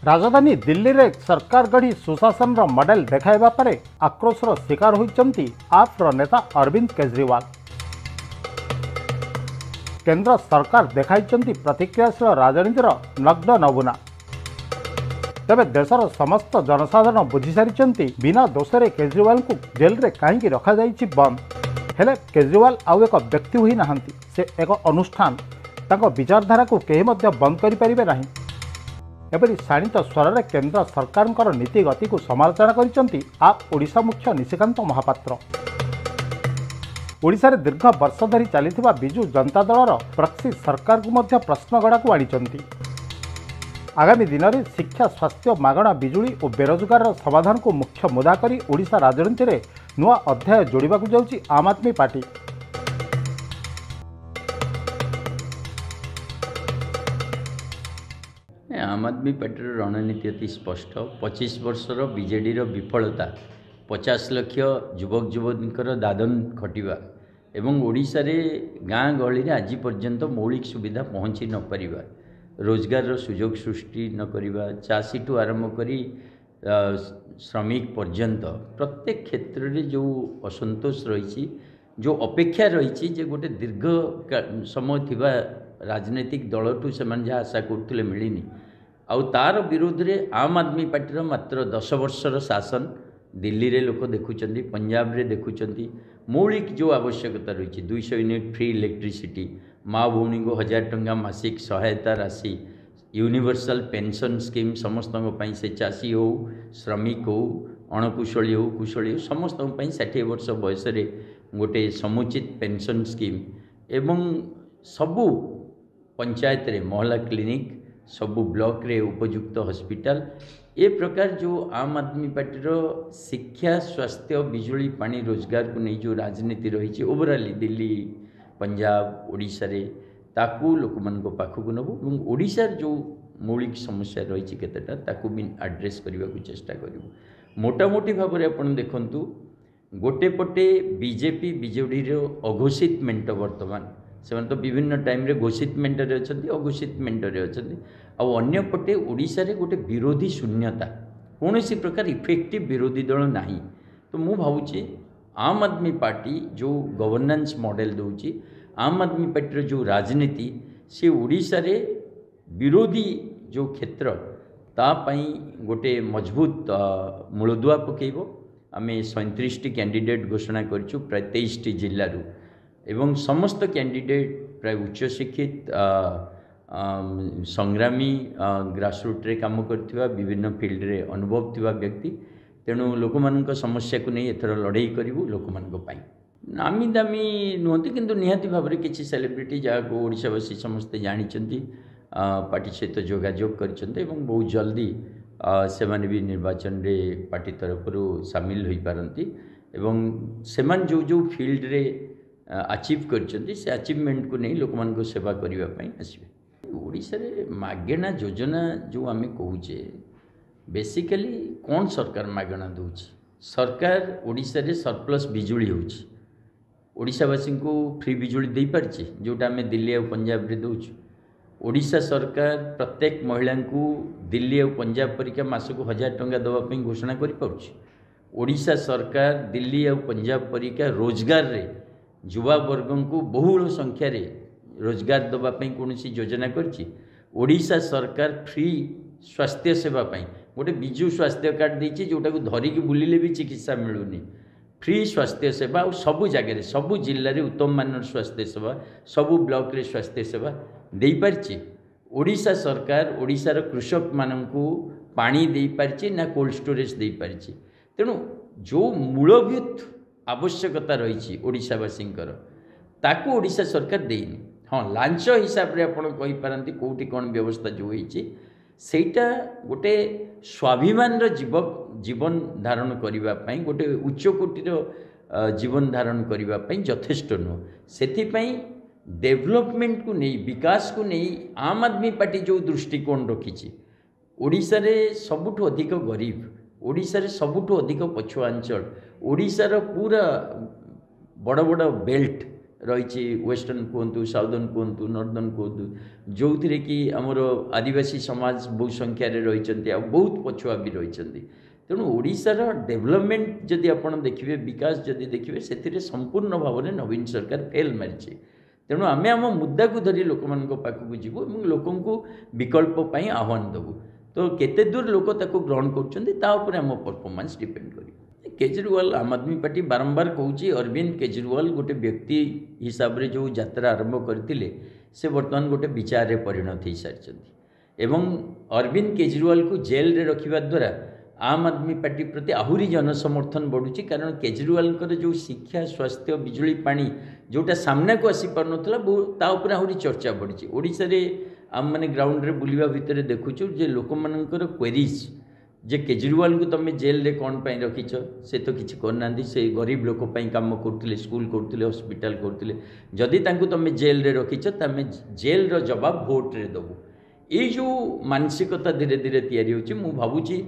राजधानी दिल्ली रे सरकार गढ़ी सुशासन मॉडल देखाइबा परे आक्रोशर शिकार होइचंती आप्र नेता अरविंद केजरीवाल। केंद्र सरकार देखाइचंती प्रतिक्रियाशील राजनीतिर नग्न नमूना। तेबे देशर समस्त जनसाधारण बुझी सारिचंती बिना दोषरे केजरीवाल को जेल रे काहेकि रखा जाइछि बंद। हेले केजरीवाल आउ एक व्यक्ति होई नाहंती, से एक अनुष्ठान। तांको विचारधारा को केही मध्य बंद करि परिबे नाही। एपरि शाणित स्वर में केंद्र सरकार नीति गति को समालोचना करिसेंती आप ओडिशा मुख्य निशिकांत महापात्र। ओडिशा रे दीर्घ वर्ष धरी चलिथिबा बिजू जनता दलर प्रक्सी सरकार को मध्य प्रश्नगड़ा को आनिचंती। आगामी दिन में शिक्षा, स्वास्थ्य, मागणा बिजुली और बेरोजगार समाधान को मुख्य मुद्दा करी ओडिशा राजनीति में नुआ अध्याय जोड़ाक जाउछि आम आदमी पार्टी। आम आदमी पार्टी रणनीति अति स्पष्ट। 25 वर्षर बीजेडी विफलता, 50 लाख युवक युवतींकर दादन खटिबा एवं ओडिशा रे गाँ गहली आज पर्यंत मौलिक सुविधा पहुँची न पारिबा, रोजगार सुजोग सृष्टि न करिबा, चाषी ठू आरंभ करी श्रमिक पर्यंत प्रत्येक क्षेत्र में जो असंतोष रही, जो अपेक्षा रही जे गोटे दीर्घ समय थिबा राजनीतिक दल ठू से जहाँ आशा करते मिलनी आउ तार विरोध रे आम आदमी पार्टी मात्र 10 वर्षर शासन दिल्ली रे लोक देखुंत, पंजाब रे देखुंत। मौलिक जो आवश्यकता रही 200 यूनिट फ्री इलेक्ट्रिसिटी, माँ भौणी को 1000 टंका मासिक सहायता राशि, यूनिवर्सल पेंशन स्कीम समस्त से चाषी हो, श्रमिक हो, अणकुशली हो, कुशली हो, समस्त 60 वर्ष बयस गोटे समुचित पेंशन स्कीम एवं सबू पंचायत रे महला क्लिनिक, सबू ब्लॉक रे उपयुक्त हॉस्पिटल, ए प्रकार जो आम आदमी पार्टी शिक्षा, स्वास्थ्य, बिजुली, पानी, रोजगार को नहीं जो राजनीति रही ओवराली दिल्ली, पंजाब, ओडिशा रे ताकू लोक मान पाखक नबू और ओडिशार जो मौलिक समस्या रही केतेटा ताकू भी एड्रेस करने को चेष्टा करूँ। मोटामोटी भाव में आपड़ देखु गोटे पटे बीजेपी बीजेडी अघोषित मेंट वर्तमान से तो विभिन्न टाइम रे घोषित मेंटरे अच्छा, अघोषित मेंटरे अच्छा, आउ पटे ओडिशा रे गोटे विरोधी शून्यता, कौन सी प्रकार इफेक्टिव विरोधी दल नहीं। तो मु भावुचे आम आदमी पार्टी जो गवर्नेंस मॉडल दूची, आम आदमी पार्टी जो राजनीति से ओडिशा रे विरोधी जो क्षेत्र तापाई गोटे मजबूत मूलदुआ पकेब। आमे 37 कैंडिडेट घोषणा करूँ प्राय 23 जिलूर एवं समस्त कैंडिडेट प्राय उच्च शिक्षित संग्रामी ग्रासरूट रे काम करथिबा विभिन्न फील्ड रे अनुभव थिबा व्यक्ति। तेणु लोक मानक समस्या को नहीं एथर लड़ाई करूँ लोक मानक पाई। नामी दामी नुहति किंतु निहाती भाव में किसी सेलिब्रिटी जहाँ ओडिशावासी समस्ते जानी पार्टी सहित जोगाजोग करछन्ते एवं बहुत जल्दी से माने भी निर्वाचन रे पार्टी तरफ सामिल हो पारती एवं सेमान जो जो फील्ड रे अचीव करछन्ते से अचीवमेंट को नहीं लोक मान को सेवा करबा पई आसीबे। ओडिशा रे मागेणा योजना जो आमे कहूचे बेसिकली कौन सरकार मागणा दूची, सरकार ओडिशा रे सरप्लस बिजुली होची, ओडिशावासी को फ्री बिजुली दे पारछि जोटा आमे दिल्ली और पंजाब रे दउछु। ओडिशा सरकार प्रत्येक महिला को दिल्ली और पंजाब परिका मासक 1000 टंका दवाई घोषणा कर पारुछि। ओडिशा सरकार दिल्ली और पंजाब परिका रोजगार रे युवा वर्ग को बहुल संख्या रे रोजगार दवाई कौन सी योजना करछि। ओडिशा सरकार फ्री स्वास्थ्य सेवा पाई गोटे बिजु स्वास्थ्य कार्ड देछि जोटा को धरिकी बुलिले भी चिकित्सा मिलूनी। फ्री स्वास्थ्य सेवा और सबू जगह सबू जिले में उत्तम मानर स्वास्थ्य सेवा, सबू ब्लॉक रे स्वास्थ्य सेवा दे पारछि। ओडिशा सरकार ओडिशार कृषक माननकू पानी दे पारछि ना कोल्ड स्टोरेज दे पारछि। तेणु जो मूलभूत आवश्यकता रही ओडिशावासींकर ताकू ओडिशा सरकार देनी। हाँ, लांच हिसाब रे आपण कहि पारंती कोठी कोन व्यवस्था जो होईछि सेटा गोटे स्वाभिमान जीवन धारण करिबा पई गोटे उच्च कोटिर जीवन धारण करिबा पई यथेष्ट नुह। सेथिपई डेवलपमेंट को नहीं, विकास को नहीं आम आदमी पार्टी जो दृष्टिकोण रखी ओडिशा रे सबुठु अधिक गरीब, ओडिशा रे सबुठु अधिक पछुआ अंचल, ओडिशार पूरा बड़ बड़ बेल्ट रही वेस्टर्न कहतु साउदर्न कहतु नॉर्दर्न कहतु जो थी कि आमर आदिवासी समाज बहुत संख्यार रही बहुत पछुआ भी रही तेणु ओडिशार डेवलपमेंट जदि आपण देखिए विकास जदि देखिए से संपूर्ण भाव में नवीन सरकार फेल मारी तेणु आम आम मुद्दा को धरी लोक पाखक जीवु और लोक विकल्प आह्वान देवु तो केते दूर लोक ताको ग्रहण कर आम परफॉर्मेंस डिपेंड कर केजरीवाल आम आदमी पार्टी बारंबार कहूँ अरविंद केजरीवाल गोटे व्यक्ति हिसाब से जो यात्रा आरंभ करते से बर्तमान गोटे विचार में परिणत हो सारी एवं अरविंद केजरीवाल को जेल रे रखिबा द्वारा आम आदमी पार्टी प्रति आहरी जनसमर्थन बढ़ुची कारण केजरीवाल जो शिक्षा स्वास्थ्य बिजुली पानी जोटा सामना को आसी पार नथला ताऊपर आहरी चर्चा बढ़ी ओडिशा रे आम मैंने ग्राउंड रे बुलिबा भितर देखुचु जे लोक मानकर क्वेरीज जे केजरीवाल को तुम जेल रे कौन पाई रखिछ से तो किसी करना से गरीब लोक काम करते स्कूल करते हॉस्पिटल करते जदि तांको तुम जेल रे रखिछ तमें जेल रो जवाब भोट रे दबु ये जो मानसिकता धीरे धीरे तैयारी होची मु भाबुची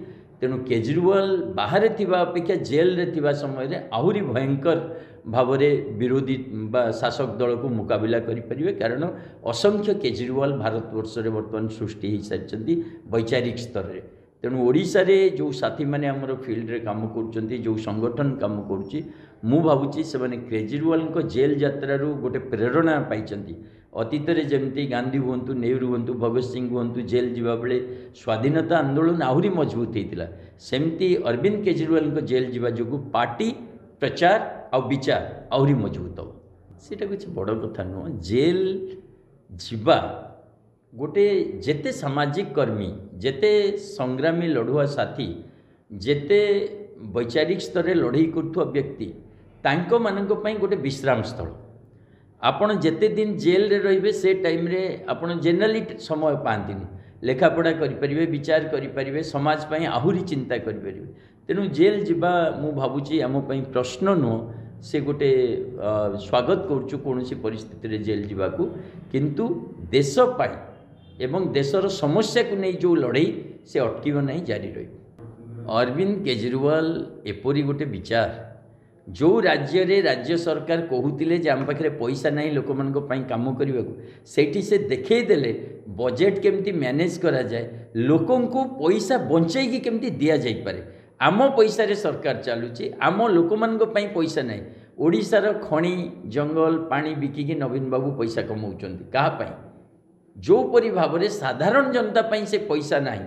तेणु केजरीवाल बाहर थिबा अपेक्षा जेल रे थिबा समय रे आहुरी भयंकर भाव में विरोधी बा शासक दल को मुकाबला करें कारण असंख्य केजरीवाल भारतवर्ष में बर्तमान सृष्टि हो सारी वैचारिक स्तर में तेणु ओडिशा रे जो साथी मैंने आमर फील्ड रे काम कर जो संगठन काम करुच्ची मु भावुची से माने केजरीवाल को जेल यात्रारू गोटे प्रेरणा पाई अतीत में जमती गांधी हूँ नेहरू हूँ भगत सिंह हूँ जेल जीवा बेले स्वाधीनता आंदोलन आहरी मजबूत होता सेमती अरविंद केजरीवाल को जेल जीवा जो पार्टी प्रचार और विचार आहरी मजबूत हम सीटा किसी बड़ कथा नुह जेल जीवा गोटे जेते सामाजिक कर्मी जेते संग्रामी लड़ुआ साथी जेते वैचारिक स्तर में लड़ई करुवा व्यक्ति तांको मानक पई गोटे विश्राम स्थल आपण जेते दिन जेल रे रहिबे से टाइम रे आपण जेनराली समय पांतिनी लेखापढ़ा करें विचार करें समाज पई आहुरी चिंता करें तेणु जेल जीवा मु भावुची आम पई प्रश्न नुह से गोटे स्वागत करुचु कौन परिस्थिति रे जेल जीवा को किंतु देश पाई एवं देशर समस्या को नहीं जो लड़ई से अटकीब नहीं जारी रही अरविंद केजरीवाल एपरी गोटे विचार जो राज्य रे राज्य सरकार कहूतिले जे आम पाखे पैसा नहीं लोक मान काम करने को से देखईदेले बजेट केमती मैनेज करा जाए लोकों को पैसा बंचाई केमती दिया जाई पारे आम पैसा रे सरकार चलुची आम लोक मान पैसा नहीं ओडिशार खणी जंगल पानी बिकिकी नवीन बाबू पैसा कमाउछंती कहा जो परी भाव में साधारण जनता पाई से पैसा नहीं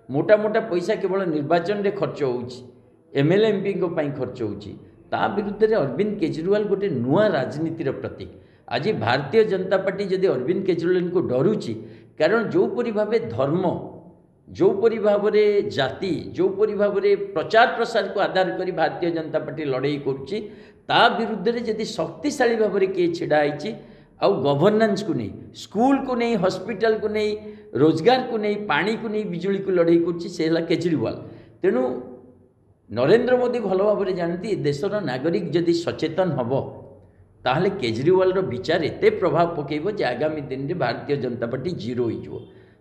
मोटा मोटा पैसा केवल निर्वाचन रे खर्च होउची एमएलए एमपी को पाई खर्च होउची ता विरुद्ध रे अरविंद केजरीवाल गोटे नुआ राजनीतिर प्रतीक आज भारतीय जनता पार्टी जदि अरविंद केजरीवाल को डरुची कारण जो परी भाव धर्म जो परी भाव में जाति जो परी भाव में प्रचार प्रसार को आधार करी भारतीय जनता पार्टी लड़ई करुच्ची ता विरुद्ध रे जदि शक्तिशाली भाव में किए छिड़ा होइची आउ गवर्नेंस को नहीं स्कूल को नहीं हॉस्पिटल को नहीं रोजगार को नहीं पानी को नहीं बिजुली को लड़ई कर केजरीवाल तेणु नरेंद्र मोदी भल भाव में जानती देशर नागरिक जदि सचेतन हम ताहले केजरीवाल विचार एत प्रभाव पकेब जे आगामी दिन में भारतीय जनता पार्टी जीरो हो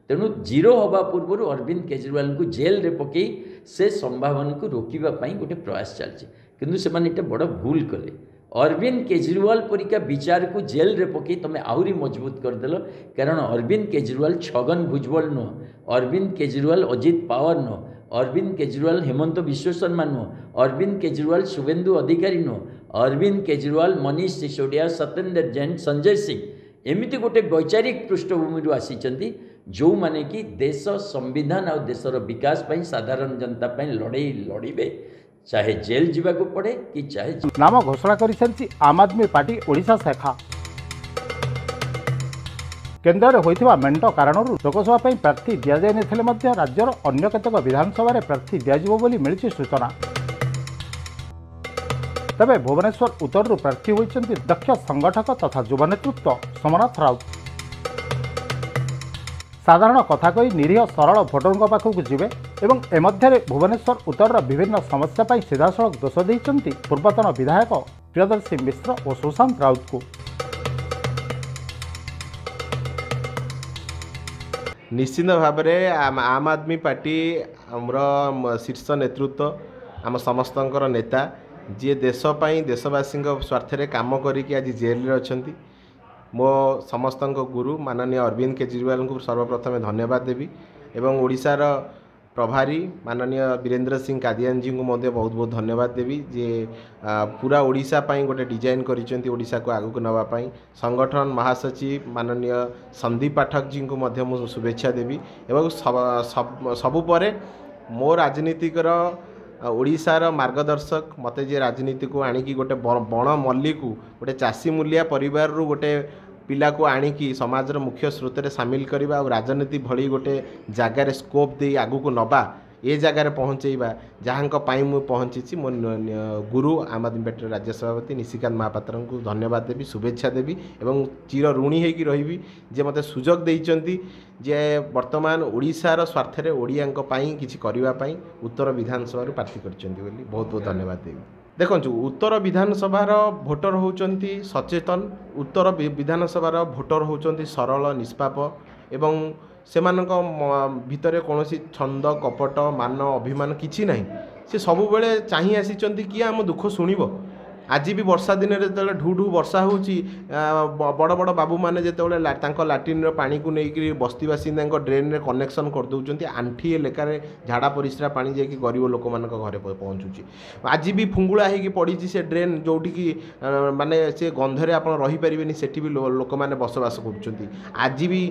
तेणु जीरो हवा पूर्व अरविंद केजरीवाल को जेल रे पकई से संभावना को रोकवाई गोटे प्रयास चलती किंतु से बड़ भूल कले अरविंद केजरीवाल परिका विचार को जेल रे पकई तुम आहरी मजबूत करदेल कारण अरविंद केजरीवाल छगन भुजबल नुह अरविंद केजरीवाल अजित पावर नुह अरविंद केजरीवाल हेमंत विश्व शर्मा नुह अरविंद केजरीवाल शुभेंदु अधिकारी नुह अरविंद केजरीवाल मनीष सिसोदिया सत्येंद्र जैन संजय सिंह एमती गोटे वैचारिक पृष्ठभूमि आसी जो माने कि देश संविधान और देशर विकास पाई साधारण जनता पाई लड़ई लड़े चाहे जेल जीवा को पड़े कि चाहे नाम घोषणा कर आम आदमी पार्टी ओडिशा शाखा केन्द्र में होता मेट कारण लोकसभा प्रार्थी दि जाए राज्यर अन्य केतक विधानसभा प्रार्थी दिज्व मिली सूचना तेज भुवनेश्वर उत्तर प्रार्थी होती दक्ष संगठक तथा युवा नेतृत्व सोमनाथ राउत साधारण कथा कही निरीह सरल भोटरों पाखक जीवे एवं एमध्य भुवनेश्वर उत्तर विभिन्न समस्या पर सीधासख दोष देते पूर्वतन विधायक प्रियदर्शी मिश्र और सुशांत राउत को निश्चित भाव में आम आदमी पार्टी आमर शीर्ष नेतृत्व आम समस्त नेता जी देश पाई देशवासी स्वार्थ काम करिकी आज जेल रे अछंती मो समस्त गुरु माननीय अरविंद केजरीवाल को सर्वप्रथम धन्यवाद देवी एवं ओडिशार प्रभारी माननीय वीरेंद्र सिंह कादियान जी को बहुत बहुत धन्यवाद देवी जे पूरा ओडिशा पाई गोटे डिजाइन करिसेंती ओडिशा को आगु को नवा पाई संगठन महासचिव माननीय संदीप पाठक जी को मध्य मु शुभेच्छा देवी एवं सबु परे मो राजनीतिकर ओडिशार मार्गदर्शक मते जे राजनीति को आनिकी गोटे बण मल्ली को गोटे चाषी मूलिया परिवार रु गोटे पिला को आनिकी समाज मुख्य स्रोत में सामिल करवा और राजनीति भली गोटे जगार स्कोप दे आगु को नबा ए जगार पहुँचेबा जहाँ मु पहुँची मो गुरु आम आदमी पार्टी राज्य सभापति निशिकांत महापात्र को धन्यवाद देवी शुभेच्छा देवी एवं चिर ऋणी होगी रही जे मते सुजोग देइचंती जे वर्तमान ओडिशार स्वार्थ रे ओडियांक पई किछि करिवा पई उत्तर विधानसभा प्रार्थी करचंती बोली बहुत बहुत धन्यवाद देवी। देखु उत्तर विधानसभार भोटर होचंती सचेतन उत्तर विधानसभार भोटर होचंती सरल निष्पाप एवं सेमानक भितरे कौनसी छंद कपट मान अभिमान किछि नहीं से सबु बेले चाहि आसीचंती कि आम दुख शुणिबो आज भी वर्षा दिन में जो ढू ढू वर्षा हो बड़ बड़ बाबू मैंने जो लाट्रिन पानी को लेकिन बस्ती बासिंदा ड्रेन रे कनेक्शन कर दौरान आंठिए लेखार झाड़ा परिस्रा पानी जाकि गरीब लोक मान घरे पहुँचुची आज भी फुंगुला होगी पड़ी से ड्रेन जोटिकी माने से गंधरे आप रहीपर से लोक मैंने बसवास कर आज भी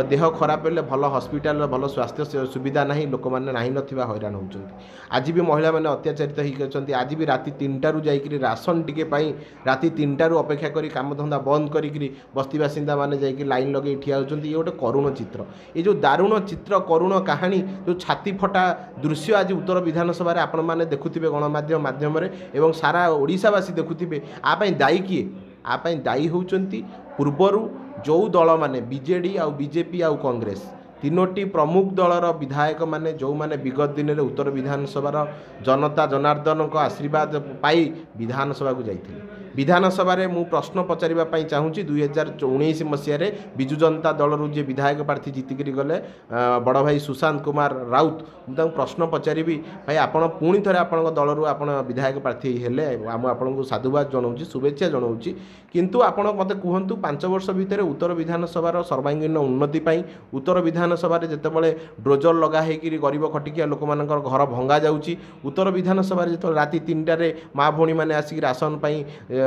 देह खराब हेल्ले भल हस्पिटाल भल स्वास्थ्य सुविधा ना लोक मैंने ना हैरान होती आज भी महिला मैंने अत्याचारित होती आज भी राति 3टारू जाकि राशन टिके पाई राति 3टारू अपेक्षा करी काम धंदा बंद करी बस्ती बासिंदा माने जाकि लाइन लगे ठिया होचंती ये गोटे करुण चित्र ये जो दारुण चित्र करुण कहानी जो छाती फटा दृश्य आज उत्तर विधानसभा रे आपण माने देखुथिबे गणमाध्यम माध्यम एवं सारा ओडिशावासी देखुथिबे आ पई दायी किए आ पई दायी होचंती पूर्वरु जो दल माने बीजेडी आ बीजेपी आ कांग्रेस तीनोटी प्रमुख दलर विधायक माने जो माने विगत दिन में उत्तर विधानसभा जनता जनार्दन को आशीर्वाद पाई विधानसभा को जाइए विधानसभा रे मु प्रश्न पचारिबा चाहूँगी 2019 मसीह विजु जनता दल जे विधायक प्रार्थी जीतिक गले बड़ भाई सुशांत कुमार राउत मुझे प्रश्न पचारि भाई आपण पुणी थे आप दल आप विधायक प्रार्थी हेले आपको साधुवाद जनाऊँ शुभेच्छा जनाऊँ किंतु आपण मत कहतु 5 वर्ष भितर उत्तर विधानसभा सर्वांगीन उन्नति उत्तर विधानसभा जितेबाला ड्रोजर लगा होगी गरीब खटिकिया लोक मान घर भंगा जाऊँगी उत्तर विधानसभा जो राति 3टारे माँ भौणी मैंने आसिक राशन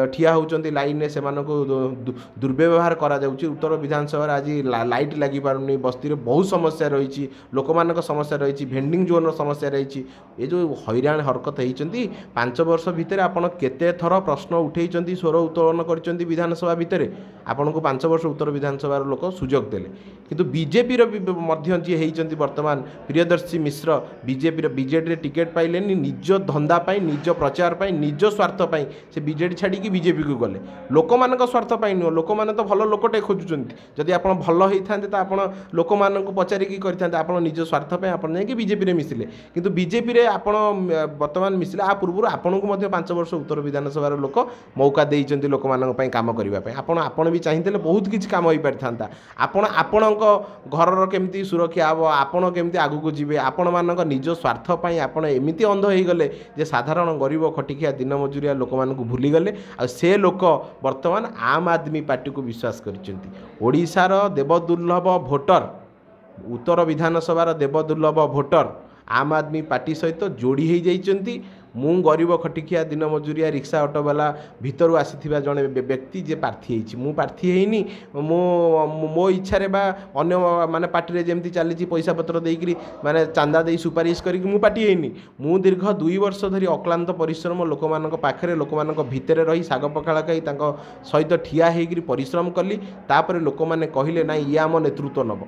ठिया होचंती लाइन से दुर्व्यवहार करा जाउची उत्तर विधानसभा आज लाइट लगी पारुनी बस्ती रे बहुत समस्या रही लोक मान समस्या रही भेंडिंग जोन समस्या रही ये जो हैरान हरकत होती 5 वर्ष भितर आपण केते थर प्रश्न उठेइचंती स्वर उत्तोलन करचंती विधानसभा भितर आपण को 5 वर्ष उत्तर विधानसभा लोक सुजोग देले किंतु बीजेपी रो जी होइचंती वर्तमान प्रियदर्शी मिश्र बीजेपी बीजेडी टिकेट पाइलेनी निज धंदा पाई निज प्रचार पाई निज स्वार्थ पाई से बीजेडी छाड़ी बीजेपी को गले लोक मान स्वार्थ पाई नुह लोक मैंने तो भल लोकटे खोजुंट जदि आप भल होता तो आप लोक मान पचारिकी करते आप निज स्वार्थ पाई आप जाकि बीजेपी रे मिसिले किंतु बीजेपी रे आप वर्तमान मिसिले आ पूर्व आपन को 5 वर्ष उत्तर विधानसभा लोक मौका देइचंती लोक मान काम करने आपण भी चाहिए बहुत किसी काम हो पारि था आपण घर केमती सुरक्षा हम आपण केमती आगु को जीवे आपण मान निज स्वार्थ पाई आपण एमती अंध हो गले जे साधारण गरीब खटिकिया दिन मजुरिया लोक मान भूलीगले आ से लोक वर्तमान आम आदमी पार्टी को विश्वास करचंती ओडिशार देवदुर्लभ भोटर उत्तर विधानसभा देवदुर्लभ भोटर आम आदमी पार्टी सहित जोड़ी हो जाइचंती मु गरीब खटिकिया दिन मजुरिया रिक्शा ऑटो वाला भितर आसीथिबा जने व्यक्ति जे प्रार्थी होइछि मु प्रार्थी हेइनी मो इच्छा रे बा अन्य माने पार्टी रे जेमती चली पैसा पत्र देइकरी माने चांदा देई सुपारिश करी मु पार्टी हेइनी मु दीर्घ 2 वर्ष धरी अक्लांत परिश्रम लोक मानक पाखरे लोक मानक भितरे रही साग पखाला खाई तांको सहित ठिया हेइकरी परिश्रम कली तापर लोक माने कहिले ना ये आम नेतृत्व नब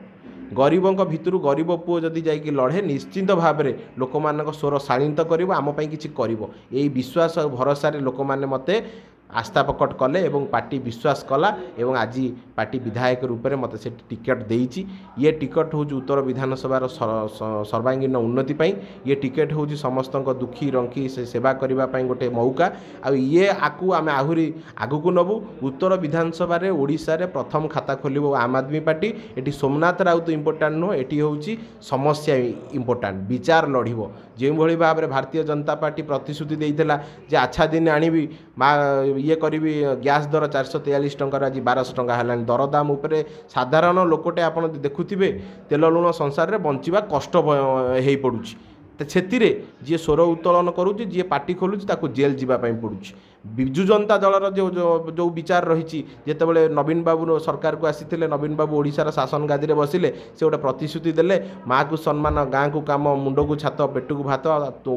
गरीबों भितर गरीब पुओ जदि जाइए लड़े निश्चिंत भाव में लोक मान स्वर शाणित कर आम किसी कर विश्वास भरोसा लोक मैंने मते आस्था प्रकट कले एवं पार्टी विश्वास कला एवं आज पार्टी विधायक रूप में मत से टिकेट देइछि ये टिकेट हूँ उत्तर विधानसभा सर्वांगीन उन्नति पाई ये टिकेट हूँ समस्त दुखी रंकी से सेवा करने गोटे मौका ये आकु आम आहरी आगू नबू उत्तर विधानसभा रे ओडिशा रे प्रथम खाता खोल आम आदमी पार्टी ये सोमनाथ राउत इम्पोर्टाट नुह ये हूँ समस्या इम्पोर्टाट विचार लड़ब ଯେଉଁଭଳି ଭାବରେ ଭାରତୀୟ जनता पार्टी प्रतिश्रुति देइथिला जे अच्छा दिन आनिबी ये करी गैस दर 443 टंकार आज 1200 टंका हेलानी दरदाम उपरे साधारण लोकटे आपण देखुथिबे तेल लुण संसार रे बंचिबा कष्ट हेई पडुची ସେଥିରେ ଯିଏ ସ୍ୱର ଉତ୍ତୋଳନ କରୁଛି ଯିଏ ପାଟି ଖୋଲୁଛି ତାକୁ ଜେଲ୍ ଯିବା ପାଇଁ ପଡ଼ୁଛି। ବିଜୁ ଜନତା ଦଳର ଯେଉଁ ବିଚାର ରହିଛି ଯେତେବେଳେ ନବୀନ ବାବୁ ସରକାରକୁ ଆସିଥିଲେ ନବୀନ ବାବୁ ଓଡ଼ିଶାର ଶାସନ ଗାଦିରେ ବସିଲେ ସେ ଗୋଟେ ପ୍ରତିଶ୍ରୁତି ଦେଲେ ମାଆକୁ ସମ୍ମାନ ଗାଁକୁ କାମ ମୁଣ୍ଡକୁ ଛାତ ପେଟକୁ ଭାତ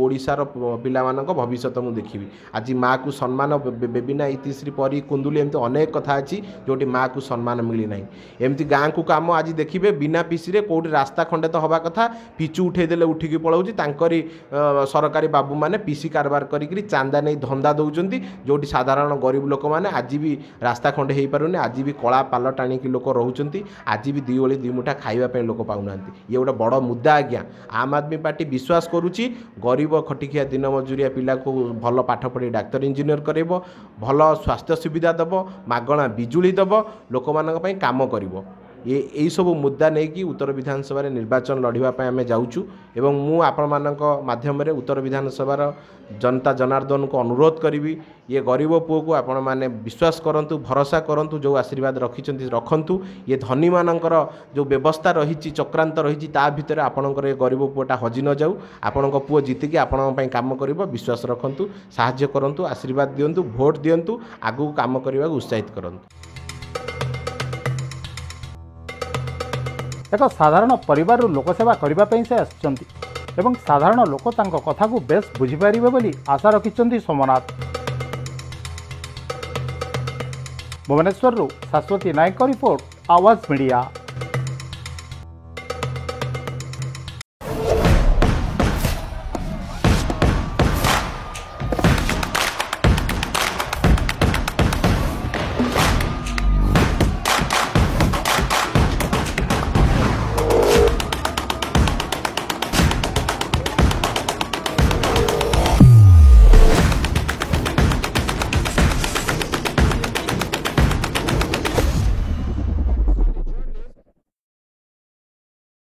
ଓଡ଼ିଶାର ପିଲାମାନଙ୍କ ଭବିଷ୍ୟତ ମୁଁ ଦେଖିବି। ଆଜି ମାଆକୁ ସମ୍ମାନ ବେବିନା ଇତିଶ୍ରୀ ପରି କୁନ୍ଦୁଲି ଏମିତି ଅନେକ କଥା ଅଛି ଯେଉଁଠି ମାଆକୁ ସମ୍ମାନ ମିଳିନାହିଁ। ଏମିତି ଗାଁକୁ କାମ ଆଜି ଦେଖିବେ ବିନା ପିସିରେ କେଉଁଠି ରାସ୍ତା ଖଣ୍ଡେ ତ ହେବା କଥା ପିଚୁ ଉଠେଇଦେଲେ ଉଠିକି ପଳାଉଛି ତାଙ୍କରି ସରକାରୀ ବାବୁମାନେ ପିସି କାରବାର କରିକି ଚାନ୍ଦା ନେଇ ଧନ୍ଦା ଦେଉଛନ୍ତି जोटी साधारण गरीब लोक मैंने आज भी रास्ता खंडे हो पारुनी आज भी कला पाल टाणिकी लोक रोचंती आज भी दी ओली दी मुठा खाइबा लोक पाऊना ये गोटे बड़ मुद्दा आज्ञा। आम आदमी पार्टी विश्वास करुच्ची गरीब खटिखिया दिन मजूरिया पिला को भल पाठ पढ़ी डाक्तर इंजीनियर करेब भल स्वास्थ्य सुविधा दब मागणा बिजुली दब लोक मान काम करिवो यही सब मुद्दा नहीं कि उत्तर विधानसभा निर्वाचन लड़ापी आम जाऊँ एवं मु आपण माध्यम उत्तर विधानसभा जनता जनार्दन को अनुरोध करी ये गरीब पुओ को आपण मैंने विश्वास करूँ भरोसा करूँ जो आशीर्वाद रखु ये धनी मानकर जो व्यवस्था रही चक्रांत रही भितर आपणकर गरीब पुओटा हजि न जाऊ आपण पुओ जीतिकी आपण काम कर विश्वास रखु साहाय्य करूँ आशीर्वाद दिंतु भोट दिंतु आगू काम करने को उत्साहित करूँ। एक साधारण परिवार लोकसेवा करने से आसिचंती एवं साधारण लोक तांको कथा को बेस बुझीपारे बोली आशा रखिंट सोमनाथ। भुवनेश्वर शाश्वती नायक रिपोर्ट आवाज मीडिया।